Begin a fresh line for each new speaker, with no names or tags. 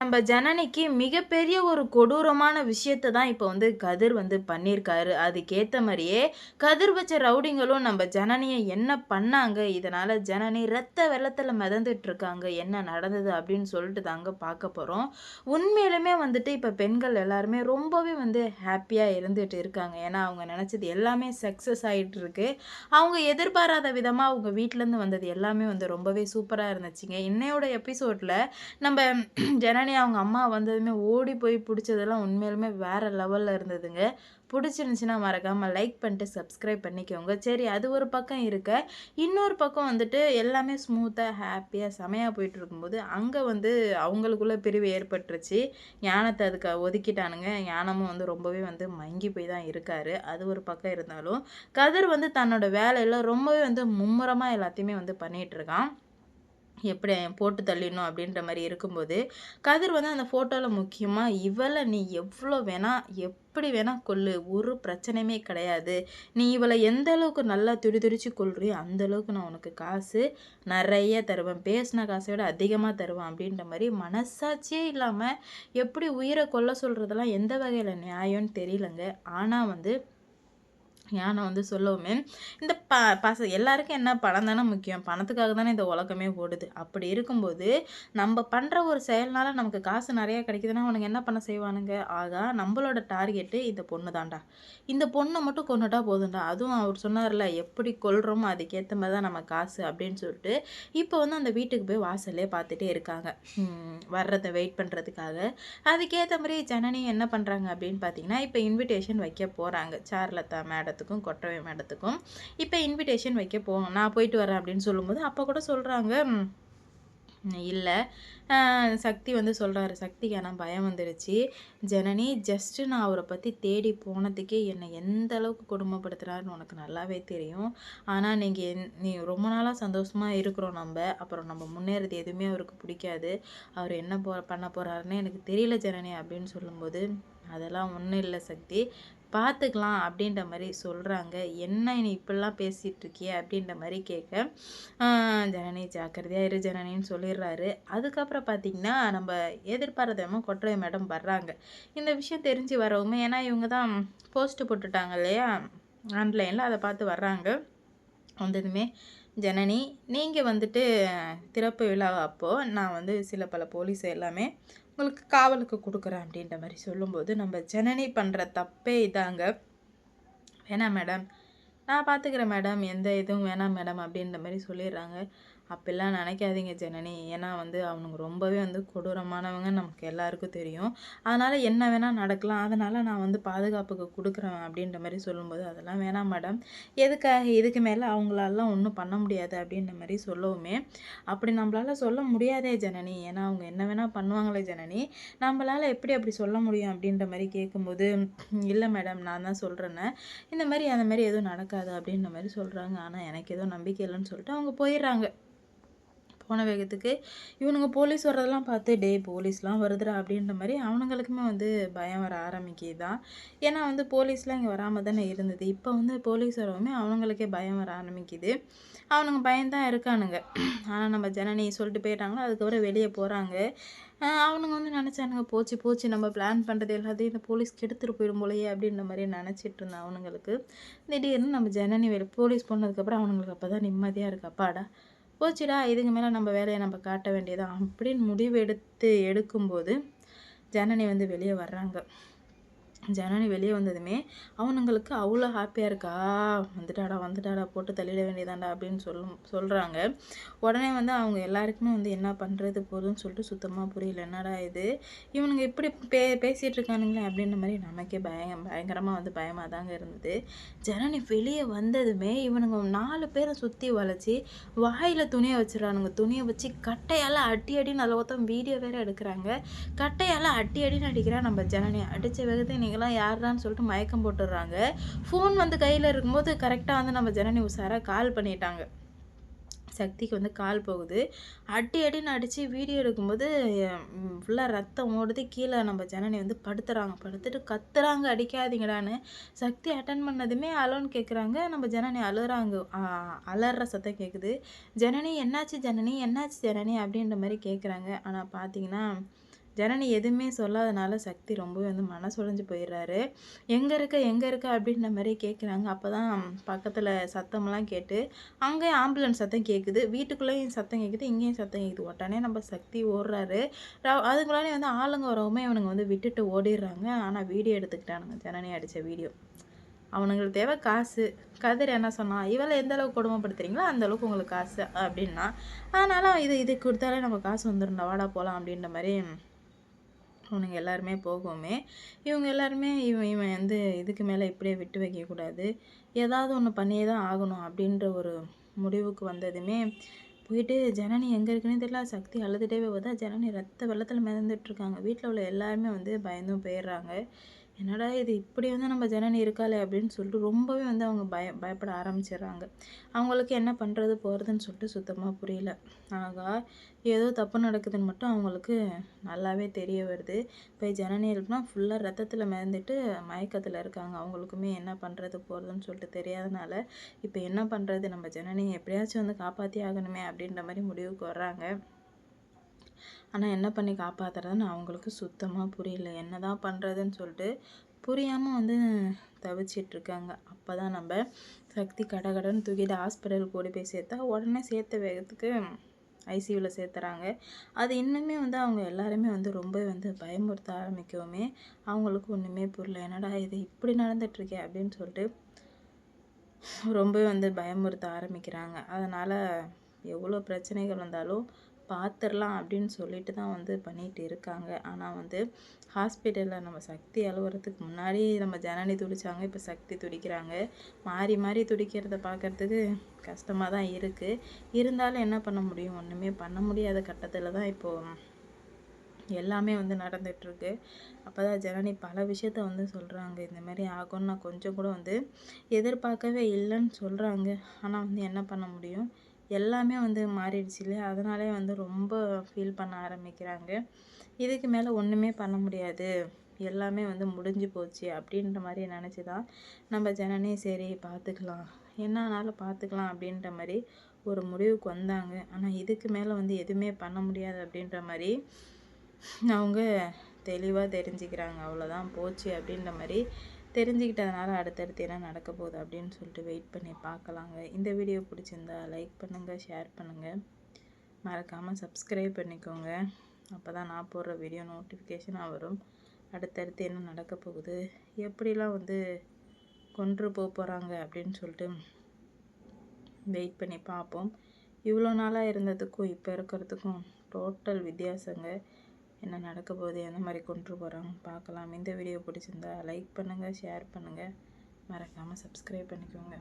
நம்ம ஜனனிக்கு மிகப்பெரிய ஒரு கொடூரமான விஷயத்த தான் இப்போ வந்து கதிர் வந்து பண்ணியிருக்காரு. அதுக்கேத்த மாரியே கதிர் வச்ச ரவுடிங்களும் நம்ம ஜனனிய என்ன பண்ணாங்க? இதனால ஜனனி ரத்த வெள்ளத்துல மிதந்துட்டு இருக்காங்க. என்ன நடந்தது? அப்படின்னு சொல்லிட்டு தாங்க பார்க்க போறோம். உண்மையிலுமே வந்துட்டு இப்ப பெண்கள் எல்லாருமே ரொம்பவே வந்து ஹேப்பியா இருந்துட்டு இருக்காங்க. ஏன்னா, அவங்க நெனச்சது எல்லாமே சக்சஸ் ஆயிட்டு இருக்கு. அவங்க எதிர்பாராத விதமா அவங்க வீட்லருந்து வந்தது எல்லாமே வந்து ரொம்பவே சூப்பரா இருந்துச்சுங்க. இன்னையோட எபிசோட்ல நம்ப ஜனனி அவங்க அம்மா வந்ததுமே ஓடி போய் புடிச்சதெல்லாம் உண்மையாலுமே வேற லெவல்ல இருந்ததுங்க. புடிச்சிருந்துச்சுன்னா மறக்காம லைக் பண்ணிட்டு சப்ஸ்கிரைப் பண்ணிக்கோங்க. சரி அது ஒரு பக்கம் இருக்க, இன்னொரு பக்கம் வந்துட்டு எல்லாமே ஸ்மூத்தா, ஹேப்பியா, செமையா போயிட்டு இருக்கும்போது, அங்க வந்து அவங்களுக்குள்ள பிரிவு ஏற்பட்டுருச்சு. ஞானத்த அதுக்கு ஒதுக்கிட்டானுங்க. ஞானமும் வந்து ரொம்பவே வந்து மங்கி போய் தான் இருக்காரு. அது ஒரு பக்கம் இருந்தாலும், கதிர் வந்து தன்னோட வேலையில ரொம்பவே வந்து மும்முரமா எல்லாத்தையுமே வந்து பண்ணிட்டு இருக்கான். எப்படி போட்டு தள்ளிடணும் அப்படின்ற மாரி இருக்கும்போது, கதிர் வந்து அந்த ஃபோட்டோல முக்கியமா, "இவள நீ எவ்ளோ வேணா, எப்படி வேணா கொல்லு. ஒரு பிரச்சனையுமே கிடையாது. நீ இவள எந்த அளவுக்கு நல்லா துடிதுடிச்சு கொல்றியோ, அந்த அளவுக்கு நான் உனக்கு காசு நெறைய தருவேன். பேசின காச விட அதிகமா தருவேன்." அப்படின்ற மாரி மனசாட்சியே இல்லாம, எப்படி உயிர கொல்ல சொல்றதெல்லாம் எந்த வகையில நியாயம்னு தெரியலங்க. ஆனா வந்து ஞானம் வந்து சொல்லவுமே, இந்த எல்லாருக்கும் என்ன பணம் தானே முக்கியம். பணத்துக்காக தானே இந்த உலகமே ஓடுது. அப்படி இருக்கும்போது, நம்ப பண்ற ஒரு செயல்னால நமக்கு காசு நெறைய கிடைக்குதுன்னா, அவனுங்க என்ன பண்ண செய்வானுங்க? ஆகா! நம்பளோட டார்கெட்டு இந்த பொண்ணு தான்டா. இந்த பொண்ண மட்டும் கொன்னுட்டா போதும்டா. அதுவும் அவர் சொன்னார்ல, எப்படி கொல்றோமோ அதுக்கேத்த மாரி தான் நம்ம காசு அப்படின்னு சொல்லிட்டு, இப்போ வந்து அந்த வீட்டுக்கு போய் வாசல்லயே பார்த்துட்டே இருக்காங்க. வர்றத வெயிட் பண்றதுக்காக. அதுக்கேத்த மாரி ஜனனி என்ன பண்றாங்க அப்படின்னு பார்த்தீங்கன்னா, இப்ப இன்விடேஷன் வைக்க போறாங்க. சாருலதா மேடத்துக்கும், கொற்றவை மேடத்துக்கும். இப்ப இன்விடேஷன் வைக்க நான் போயிட்டு வரேன் அப்படின்னு சொல்லும்போது, அப்ப கூட சொல்றாங்க, இல்ல. அ சக்தி வந்து சொல்றாரு. சக்திக்கு ஆனா பயம் வந்துருச்சு. "ஜனனி ஜஸ்ட் நான் அவர பத்தி தேடி போனதுக்கே என்ன எந்த அளவுக்கு கொடுமைப்படுத்துறாருன்னு உனக்கு நல்லாவே தெரியும். ஆனா நீ ரொம்ப நாளா சந்தோஷமா இருக்கிறோம் நம்ப. அப்புறம் நம்ம முன்னேறது எதுவுமே அவருக்கு பிடிக்காது. அவரு என்ன பண்ண போறாருன்னு எனக்கு தெரியல ஜனனி" அப்படின்னு சொல்லும்போது, "அதெல்லாம் ஒண்ணும் இல்ல சக்தி. பார்த்துக்கலாம்" அப்படின்ற மாரி சொல்றாங்க. "என்ன நீ இப்படிலாம் பேசிட்டு இருக்கியே?" அப்படின்ற மாரி கேட்க, "ஆ ஜனனி ஜாக்கிரதையா இரு ஜனனின்னு" சொல்லிடுறாரு. அதுக்கப்புறம் பார்த்தீங்கன்னா, நம்ம எதிர்பாராத விதமா கொற்றை மேடம் வர்றாங்க. இந்த விஷயம் தெரிஞ்சு வரவுமே ஏன்னா இவங்க தான் போஸ்ட் போட்டுட்டாங்க இல்லையா? ஆன்லைன்ல அத பார்த்து வர்றாங்க. வந்ததுமே, "ஜனனி, நீங்க வந்துட்டு திறப்பு விழா அப்போ நான் வந்து சில பல போலீஸ் எல்லாமே உங்களுக்கு காவலுக்கு குடுக்குறேன்." அப்படின்ற மாரி சொல்லும்போது, நம்ம ஜனனி பண்ற தப்பே இதாங்க. "வேணாம் மேடம். நான் பார்த்துக்கிறேன் மேடம். எந்த இதுவும் வேணாம் மேடம்." அப்படின்ற மாரி சொல்லிடுறாங்க. "அப்படிலாம் நினைக்காதீங்க ஜனனி. ஏன்னா வந்து அவனுங்க ரொம்பவே வந்து கொடூரமானவங்க நமக்கு எல்லாருக்கும் தெரியும். அதனால என்ன வேணா நடக்கலாம். அதனால நான் வந்து பாதுகாப்புக்கு குடுக்குறேன்." அப்படின்ற மாரி சொல்லும்போது, "அதெல்லாம் வேணாம் மேடம். எதுக்காக? இதுக்கு மேல அவங்களாலலாம் ஒண்ணும் பண்ண முடியாது." அப்படின்ற மாரி சொல்லவுமே, "அப்படி நம்மளால சொல்ல முடியாதே ஜனனி. ஏன்னா அவங்க என்ன வேணா பண்ணுவாங்களே ஜனனி. நம்மளால எப்படி அப்படி சொல்ல முடியும்?" அப்படின்ற மாரி கேட்கும்போது, "இல்ல மேடம். நான் தான் சொல்றேனே. இந்த மாரி அந்த மாரி எதுவும் நடக்காது." அப்படின்ற மாரி சொல்றாங்க. ஆனா எனக்கு எதுவும் நம்பிக்கை இல்லன்னு சொல்லிட்டு அவங்க போயிர்றாங்க. போன வேகத்துக்கு இவனுங்க போலீஸ் வர்றதெல்லாம் பார்த்து, "டேய் போலீஸ்லாம் வருதுடா" அப்படின்ற மாரி அவனுங்களுக்குமே வந்து பயம் வர ஆரம்பிக்கிது தான். ஏன்னா வந்து போலீஸ்லாம் இங்க வராம தானே இருந்தது. இப்ப வந்து போலீஸ் வரவுமே அவனுங்களுக்கே பயம் வர ஆரம்பிக்குது. அவனுங்க பயந்தான் இருக்கானுங்க. ஆனா நம்ம ஜனனி சொல்லிட்டு போயிட்டாங்களா, அதுக்கப்புறம் வெளிய போறாங்க. அவனுங்க வந்து நெனச்சானுங்க, "போச்சு போச்சு நம்ம பிளான் பண்றது எல்லாத்தையும் இந்த போலீஸ் கெடுத்துட்டு போயிடும் போலயே" அப்படின்ற மாரி நெனச்சிட்டு இருந்த அவனுங்களுக்கு, திடீர்னு நம்ம ஜனனி போலீஸ் போனதுக்கப்புறம் அவனுங்களுக்கு அப்பதான் நிம்மதியா இருக்கு. "அப்பாடா! போச்சுடா! இதுக்கு மேல நம்ம வேலைய நம்ம காட்ட வேண்டியதுதான்." அப்படின்னு முடிவு எடுக்கும்போது, ஜனனி வந்து வெளிய வர்றாங்க. ஜனனி வெளிய வந்ததுமே, அவனுங்களுக்கு அவ்ளோ ஹாப்பியா இருக்கு. வந்துட்டாடா, வந்துட்டாடா, போட்டு தள்ளிட வேண்டியதான்டா" அப்படின்னு சொல்றாங்க. உடனே வந்து அவங்க எல்லாருக்குமே வந்து என்ன பண்றது போதும்ன்னு சொல்லிட்டு சுத்தமா புரியல. என்னடா இது? இவனுங்க இப்படி பேசிட்டு இருக்கானுங்களே அப்படின்ற மாரி நமக்கே பயங்கரமா வந்து பயமா தாங்க இருந்தது. ஜனனி வெளிய வந்ததுமே இவனுங்க 4 பேர சுத்தி வளைச்சு, வாயில துணிய வச்சுறானுங்க. துணிய வச்சு கட்டையால அடி அடின்னு அதுல ஒருத்தன் வீடியோ வேற எடுக்குறாங்க. கட்டையால அடி அடின்னு அடிக்கிறான் நம்ம ஜனனி. அடிச்ச வேகத்துக்கு நீங்கலாம் யார்டான்னு சொல்லிட்டு மயக்கம் போட்டுர்றாங்க. ஃபோன் வந்து கையில இருக்கும்போது கரெக்ட்டா வந்து நம்ம ஜனனி உஷாரா கால் பண்ணிட்டாங்க. சக்திக்கு வந்து கால் போகுது. அடி அடின்னு அடிச்சு வீடியோ எடுக்கும்போது ஃபுல்லா ரத்தம் ஓடுது. கீழ நம்ம ஜனனி வந்து படுத்துறாங்க. படுத்துட்டு கத்துறாங்க, "அடிக்காதீங்கடான்னு." சக்தி அட்டெண்ட் பண்ணதுமே அலோன்னு கேட்குறாங்க. நம்ம ஜனனி அழுறாங்க. அலர்ற சத்தம் கேட்குது. "ஜனனி என்னாச்சு ஜனனி? என்னாச்சு ஜனனி?" அப்படின்ற மாரி கேட்குறாங்க. ஆனா பார்த்தீங்கன்னா, ஜனனி எதுவுமே சொல்லாதனால சக்தி ரொம்பவே வந்து மனசுடைஞ்சு போயிடுறாரு. எங்கே இருக்க அப்படின்ற மாதிரி கேட்குறாங்க. அப்போ தான் பக்கத்தில் சத்தம்லாம் கேட்டு அங்கேயும் ஆம்புலன்ஸ் சத்தம் கேட்குது. வீட்டுக்குள்ளேயும் சத்தம் கேட்குது, இங்கேயும் சத்தம் கேட்குது. உடனே நம்ம சக்தி ஓடுறாரு. அதுக்குள்ளானே வந்து ஆளுங்க வரவுமே இவனுங்க வந்து விட்டுட்டு ஓடிடுறாங்க. ஆனால் வீடியோ எடுத்துக்கிட்டானுங்க, ஜனனி அடித்த வீடியோ. அவனுங்களுக்கு தேவை காசு. கதிர் என்ன சொன்னான், இவளை எந்த அளவுக்கு கொடுமைப்படுத்துறீங்களோ அந்த அளவுக்கு உங்களுக்கு காசு அப்படின்னா, அதனால இது கொடுத்தாலே நம்ம காசு வந்துடும், வாடா போகலாம் அப்படின்ற மாதிரி அவனுங்க எல்லாருமே போகுமே. இவங்க எல்லாருமே இவன் வந்து இதுக்கு மேலே இப்படியே விட்டு வைக்கக்கூடாது, ஏதாவது ஒன்று பண்ணியே தான் ஆகணும் அப்படின்ற ஒரு முடிவுக்கு வந்ததுமே போயிட்டு ஜனனி எங்கே இருக்குன்னே தெரியல. சக்தி அழுதுகிட்டே பார்த்தா ஜனனி ரத்த வெள்ளத்தில் மிதந்துட்டுருக்காங்க. வீட்டில் உள்ள எல்லாருமே வந்து பயந்தும் போயிடுறாங்க. என்னடா இது இப்படி வந்து நம்ம ஜனனி இருக்காளே அப்படின்னு சொல்லிட்டு ரொம்பவே வந்து அவங்க பயப்பட ஆரம்பிச்சிடுறாங்க. அவங்களுக்கு என்ன பண்ணுறது போகிறதுன்னு சொல்லிட்டு சுத்தமாக புரியல. ஆகா, ஏதோ தப்பு நடக்குதுன்னு மட்டும் அவங்களுக்கு நல்லாவே தெரிய வருது. போய் ஜனனி இருக்குன்னா ஃபுல்லாக ரத்தத்தில் மிதந்துட்டு மயக்கத்தில் இருக்காங்க. அவங்களுக்குமே என்ன பண்ணுறது போகிறதுன்னு சொல்லிட்டு தெரியாதனால இப்போ என்ன பண்ணுறது, நம்ம ஜனனியை எப்படியாச்சும் வந்து காப்பாற்றி ஆகணுமே அப்படின்ற மாதிரி முடிவுக்கு வர்றாங்க. ஆனால் என்ன பண்ணி காப்பாற்றுறதுன்னு அவங்களுக்கு சுத்தமாக புரியல. என்ன தான் பண்ணுறதுன்னு சொல்லிட்டு புரியாமல் வந்து தவிச்சிட்ருக்காங்க. அப்போ தான் நம்ம சக்தி கடகடன்னு தூக்கிட்டு ஹாஸ்பிட்டலுக்கு ஓடி போய் சேர்த்தா உடனே சேர்த்த வேகத்துக்கு ஐசியூவில் சேர்த்துறாங்க. அது இன்னுமே வந்து அவங்க எல்லாருமே வந்து ரொம்ப வந்து பயமுறுத்த ஆரம்பிக்கவுமே அவங்களுக்கு ஒன்றுமே புரியல. என்னடா இது இப்படி நடந்துட்டுருக்கே அப்படின்னு சொல்லிட்டு ரொம்ப வந்து பயமுறுத்த ஆரம்பிக்கிறாங்க. அதனால் எவ்வளோ பிரச்சனைகள் வந்தாலும் பார்த்துடலாம் அப்படின்னு சொல்லிட்டு தான் வந்து பண்ணிகிட்டு இருக்காங்க. ஆனால் வந்து ஹாஸ்பிட்டலில் நம்ம சக்தி அழுவுறதுக்கு முன்னாடி நம்ம ஜனனி துடித்தாங்க, இப்போ சக்தி துடிக்கிறாங்க. மாறி மாறி துடிக்கிறத பார்க்குறதுக்கு கஷ்டமாக தான் இருக்குது. இருந்தாலும் என்ன பண்ண முடியும், ஒன்றுமே பண்ண முடியாத கட்டத்தில் தான் இப்போது எல்லாமே வந்து நடந்துகிட்ருக்கு. அப்போ தான் ஜனனி பல விஷயத்த வந்து சொல்கிறாங்க. இந்த மாதிரி ஆகும்னு நான் கொஞ்சம் கூட வந்து எதிர்பார்க்கவே இல்லைன்னு சொல்கிறாங்க. ஆனால் வந்து என்ன பண்ண முடியும், எல்லாமே வந்து மாறிடுச்சு இல்லையா, அதனாலே வந்து ரொம்ப ஃபீல் பண்ண ஆரம்பிக்கிறாங்க. இதுக்கு மேலே ஒன்றுமே பண்ண முடியாது, எல்லாமே வந்து முடிஞ்சு போச்சு அப்படின்ற மாதிரி நினச்சி தான் நம்ம ஜனனி சரி பார்த்துக்கலாம், என்ன ஆனாலும் பார்த்துக்கலாம் அப்படின்ற மாதிரி ஒரு முடிவுக்கு வந்தாங்க. ஆனால் இதுக்கு மேலே வந்து எதுவுமே பண்ண முடியாது அப்படின்ற மாதிரி அவங்க தெளிவாக தெரிஞ்சுக்கிறாங்க. அவ்வளோதான் போச்சு அப்படின்ற மாதிரி தெரிஞ்சுக்கிட்டதுனால அடுத்தடுத்து என்ன நடக்க போகுது அப்படின்னு சொல்லிட்டு வெயிட் பண்ணி பார்க்கலாங்க. இந்த வீடியோ பிடிச்சிருந்தா லைக் பண்ணுங்கள், ஷேர் பண்ணுங்கள், மறக்காமல் சப்ஸ்கிரைப் பண்ணிக்கோங்க. அப்போ தான் நான் போடுற வீடியோ நோட்டிஃபிகேஷனாக வரும். அடுத்தடுத்து என்ன நடக்க போகுது, எப்படிலாம் வந்து கொன்று போகிறாங்க அப்படின்னு சொல்லிட்டு வெயிட் பண்ணி பார்ப்போம். இவ்வளோ நாளாக இருந்ததுக்கும் இப்போ இருக்கிறதுக்கும் டோட்டல் வித்தியாசங்க. என்ன நடக்க போகுது, எந்த மாதிரி கொண்டு போகிறாங்க பார்க்கலாம். இந்த வீடியோ பிடிச்சிருந்தா லைக் பண்ணுங்கள், ஷேர் பண்ணுங்கள், மறக்காமல் சப்ஸ்கிரைப் பண்ணிக்கோங்க.